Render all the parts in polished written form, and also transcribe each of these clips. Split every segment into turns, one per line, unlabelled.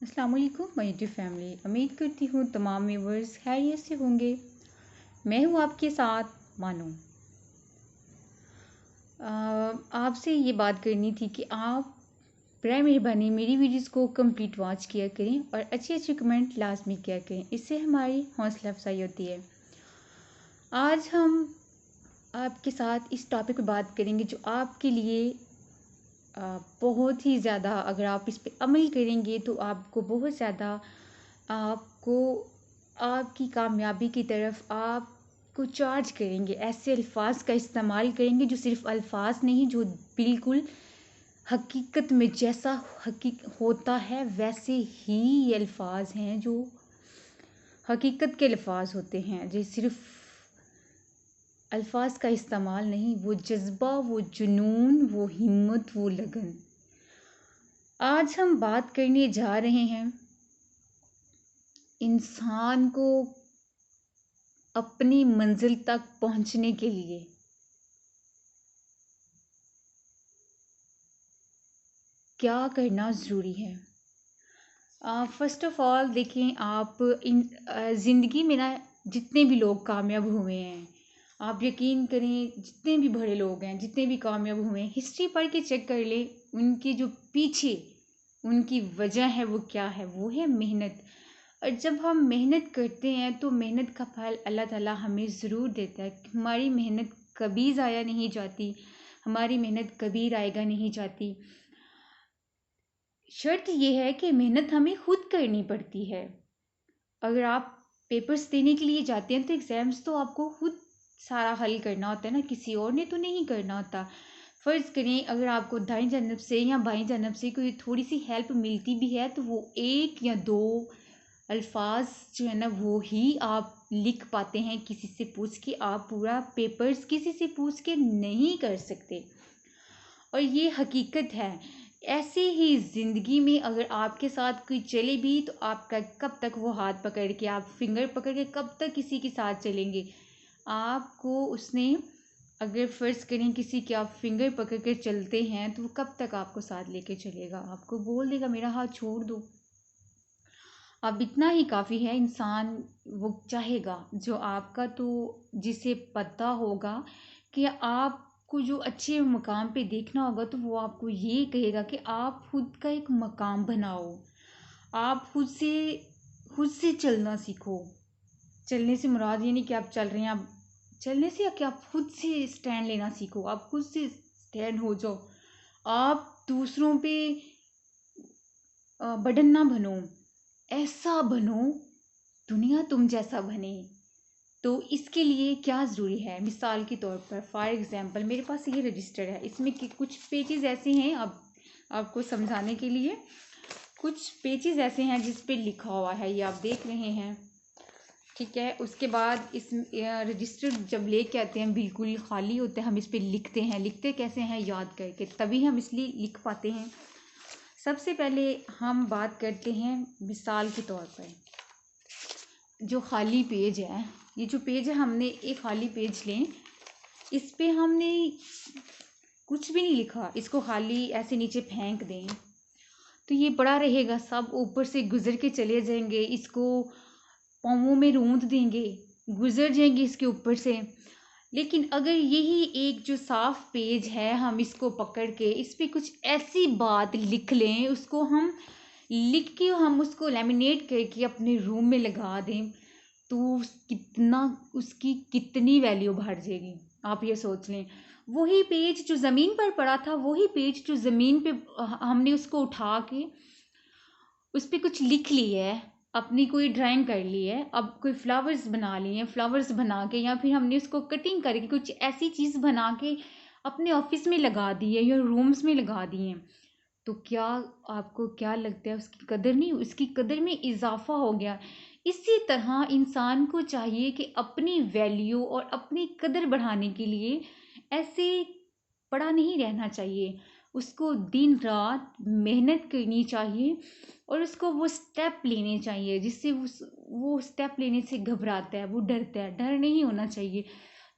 अस्सलाम वालेकुम my YouTube family. उम्मीद करती हूँ तमाम व्यूवर्स खैरियत से होंगे। मैं हूँ आपके साथ मानो। आपसे ये बात करनी थी कि आप बराए मेहरबानी मेरी वीडियोस को कंप्लीट वॉच किया करें और अच्छे अच्छे कमेंट लाजमी किया करें। इससे हमारी हौसला अफजाई होती है। आज हम आपके साथ इस टॉपिक पर बात करेंगे जो आपके लिए बहुत ही ज़्यादा, अगर आप इस पे अमल करेंगे तो आपको बहुत ज़्यादा, आपको आपकी कामयाबी की तरफ आपको चार्ज करेंगे। ऐसे अल्फाज का इस्तेमाल करेंगे जो सिर्फ अल्फाज नहीं, जो बिल्कुल हकीकत में जैसा होता है वैसे ही ये अल्फाज हैं, जो हकीकत के अल्फाज होते हैं, जो सिर्फ अल्फाज का इस्तेमाल नहीं, वो जज्बा, वो जुनून, वो हिम्मत, वो लगन। आज हम बात करने जा रहे हैं इंसान को अपनी मंजिल तक पहुंचने के लिए क्या करना ज़रूरी है। फ़र्स्ट ऑफ़ ऑल देखें, आप ज़िंदगी में ना जितने भी लोग कामयाब हुए हैं, आप यकीन करें जितने भी बड़े लोग हैं, जितने भी कामयाब हुए हैं, हिस्ट्री पढ़ के चेक कर लें, उनके जो पीछे उनकी वजह है वो क्या है, वो है मेहनत। और जब हम मेहनत करते हैं तो मेहनत का फल अल्लाह ताला हमें ज़रूर देता है। हमारी मेहनत कभी ज़ाया नहीं जाती, हमारी मेहनत कभी रायगा नहीं जाती। शर्त यह है कि मेहनत हमें खुद करनी पड़ती है। अगर आप पेपर्स देने के लिए जाते हैं तो एग्ज़ाम्स तो आपको खुद सारा हल करना होता है ना, किसी और ने तो नहीं करना होता। फ़र्ज़ करें अगर आपको दाईं जानब से या बाईं जानब से कोई थोड़ी सी हेल्प मिलती भी है तो वो एक या दो अल्फाज जो है ना वो ही आप लिख पाते हैं किसी से पूछ के। आप पूरा पेपर्स किसी से पूछ के नहीं कर सकते, और ये हकीकत है। ऐसे ही ज़िंदगी में अगर आपके साथ कोई चले भी तो आपका कब तक वो हाथ पकड़ के, आप फिंगर पकड़ के कब तक किसी के साथ चलेंगे। आपको उसने, अगर फ़र्ज़ करें किसी के आप फिंगर पकड़ कर चलते हैं तो वो कब तक आपको साथ लेके चलेगा। आपको बोल देगा मेरा हाथ छोड़ दो। अब इतना ही काफ़ी है, इंसान वो चाहेगा जो आपका, तो जिसे पता होगा कि आपको जो अच्छे मकाम पे देखना होगा तो वो आपको ये कहेगा कि आप खुद का एक मकाम बनाओ, आप खुद से चलना सीखो। चलने से मुराद ये नहीं कि आप चल रहे हैं, आप चलने से कि आप खुद से स्टैंड लेना सीखो, आप खुद से स्टैंड हो जाओ। आप दूसरों पे बर्डन ना बनो, ऐसा बनो दुनिया तुम जैसा बने। तो इसके लिए क्या ज़रूरी है, मिसाल के तौर पर फॉर एग्ज़ाम्पल मेरे पास ये रजिस्टर है, इसमें कि कुछ पेजेस ऐसे हैं, अब आपको समझाने के लिए कुछ पेजेस ऐसे हैं जिस पे लिखा हुआ है, ये आप देख रहे हैं, ठीक है। उसके बाद इस रजिस्टर जब लेके आते हैं बिल्कुल खाली होता है, हम इस पे लिखते हैं। लिखते कैसे हैं, याद करके, तभी हम इसलिए लिख पाते हैं। सबसे पहले हम बात करते हैं मिसाल के तौर पर जो खाली पेज है, ये जो पेज है, हमने एक खाली पेज लें, इस पे हमने कुछ भी नहीं लिखा, इसको खाली ऐसे नीचे फेंक दें तो ये पड़ा रहेगा, सब ऊपर से गुजर के चले जाएंगे, इसको पाँवों में रूंद देंगे, गुजर जाएंगे इसके ऊपर से। लेकिन अगर यही एक जो साफ पेज है, हम इसको पकड़ के इस पे कुछ ऐसी बात लिख लें, उसको हम लिख के हम उसको लेमिनेट करके अपने रूम में लगा दें, तो कितना, उसकी कितनी वैल्यू बढ़ जाएगी। आप ये सोच लें, वही पेज जो ज़मीन पर पड़ा था, वही पेज जो ज़मीन पे हमने उसको उठा के उस पर कुछ लिख लिया है, अपनी कोई ड्राइंग कर ली है, अब कोई फ्लावर्स बना लिए हैं, फ्लावर्स बना के या फिर हमने उसको कटिंग करके कुछ ऐसी चीज़ बना के अपने ऑफिस में लगा दी है या रूम्स में लगा दी हैं, तो क्या आपको क्या लगता है, उसकी कदर नहीं, उसकी कदर में इजाफा हो गया। इसी तरह इंसान को चाहिए कि अपनी वैल्यू और अपनी कदर बढ़ाने के लिए ऐसे पड़ा नहीं रहना चाहिए, उसको दिन रात मेहनत करनी चाहिए और उसको वो स्टेप लेने चाहिए जिससे वो स्टेप लेने से घबराता है, वो डरता है। डर नहीं होना चाहिए।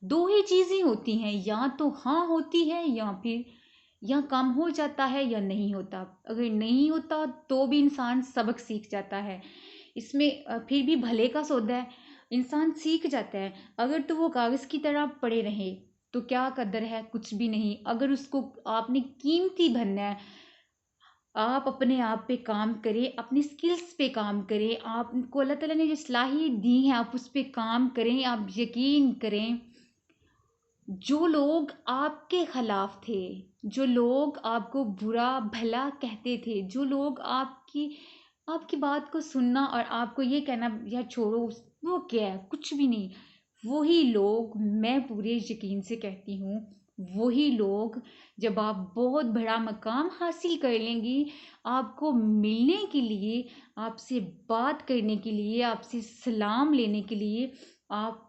दो ही चीज़ें होती हैं, या तो हाँ होती है या फिर या काम हो जाता है या नहीं होता। अगर नहीं होता तो भी इंसान सबक सीख जाता है। इसमें फिर भी भले का सौदा है, इंसान सीख जाता है। अगर तो वो कागज़ की तरह पड़े रहे तो क्या कदर है, कुछ भी नहीं। अगर उसको आपने कीमती बनना है, आप अपने आप पे काम करें, अपनी स्किल्स पे काम करें। आपको अल्लाह ताला ने जो सलाहियत दी है आप उस पे काम करें। आप यकीन करें, जो लोग आपके खिलाफ थे, जो लोग आपको बुरा भला कहते थे, जो लोग आपकी आपकी बात को सुनना और आपको ये कहना या छोड़ो वो क्या है, कुछ भी नहीं, वही लोग, मैं पूरे यकीन से कहती हूँ, वही लोग जब आप बहुत बड़ा मकाम हासिल कर लेंगी, आपको मिलने के लिए, आपसे बात करने के लिए, आपसे सलाम लेने के लिए, आप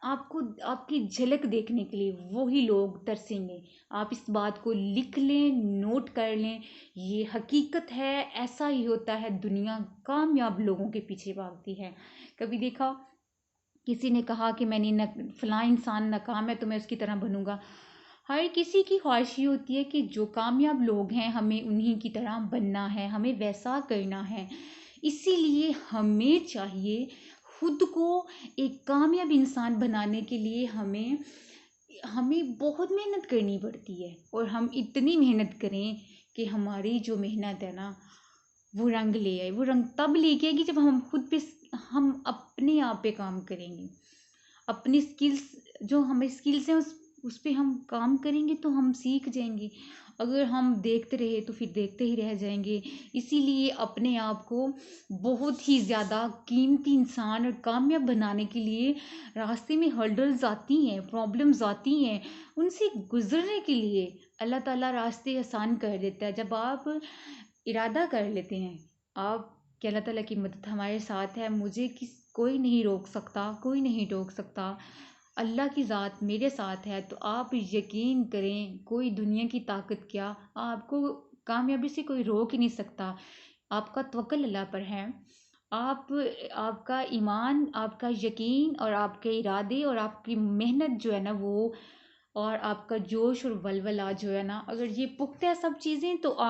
आपको आपकी झलक देखने के लिए वही लोग तरसेंगे। आप इस बात को लिख लें, नोट कर लें, ये हकीकत है, ऐसा ही होता है। दुनिया कामयाब लोगों के पीछे भागती है। कभी देखा किसी ने कहा कि मैंने न फलां इंसान नाकाम है तो मैं उसकी तरह बनूंगा। हर किसी की ख्वाहिश ये होती है कि जो कामयाब लोग हैं हमें उन्हीं की तरह बनना है, हमें वैसा करना है। इसीलिए हमें चाहिए खुद को एक कामयाब इंसान बनाने के लिए हमें हमें बहुत मेहनत करनी पड़ती है। और हम इतनी मेहनत करें कि हमारी जो मेहनत है ना वो रंग ले आए। वो रंग तब लेके आएगी जब हम खुद पे, हम अपने आप पे काम करेंगे। अपनी स्किल्स, जो हमें स्किल्स हैं उस पे हम काम करेंगे तो हम सीख जाएंगे। अगर हम देखते रहे तो फिर देखते ही रह जाएंगे। इसीलिए अपने आप को बहुत ही ज़्यादा कीमती इंसान और कामयाब बनाने के लिए रास्ते में हर्डल्स आती हैं, प्रॉब्लम्स आती हैं, उनसे गुजरने के लिए अल्लाह ताला रास्ते आसान कर देता है। जब आप इरादा कर लेते हैं आप कि अल्लाह ताला की मदद हमारे साथ है, मुझे कोई नहीं रोक सकता, कोई नहीं टोक सकता, अल्लाह की ज़ात मेरे साथ है, तो आप यकीन करें कोई दुनिया की ताकत क्या, आपको कामयाबी से कोई रोक ही नहीं सकता। आपका तवक्कुल अल्लाह पर है। आप आपका ईमान, आपका यकीन और आपके इरादे और आपकी मेहनत जो है ना वो, और आपका जोश और वलवला जो है ना, अगर ये पुख्ता है सब चीज़ें, तो आप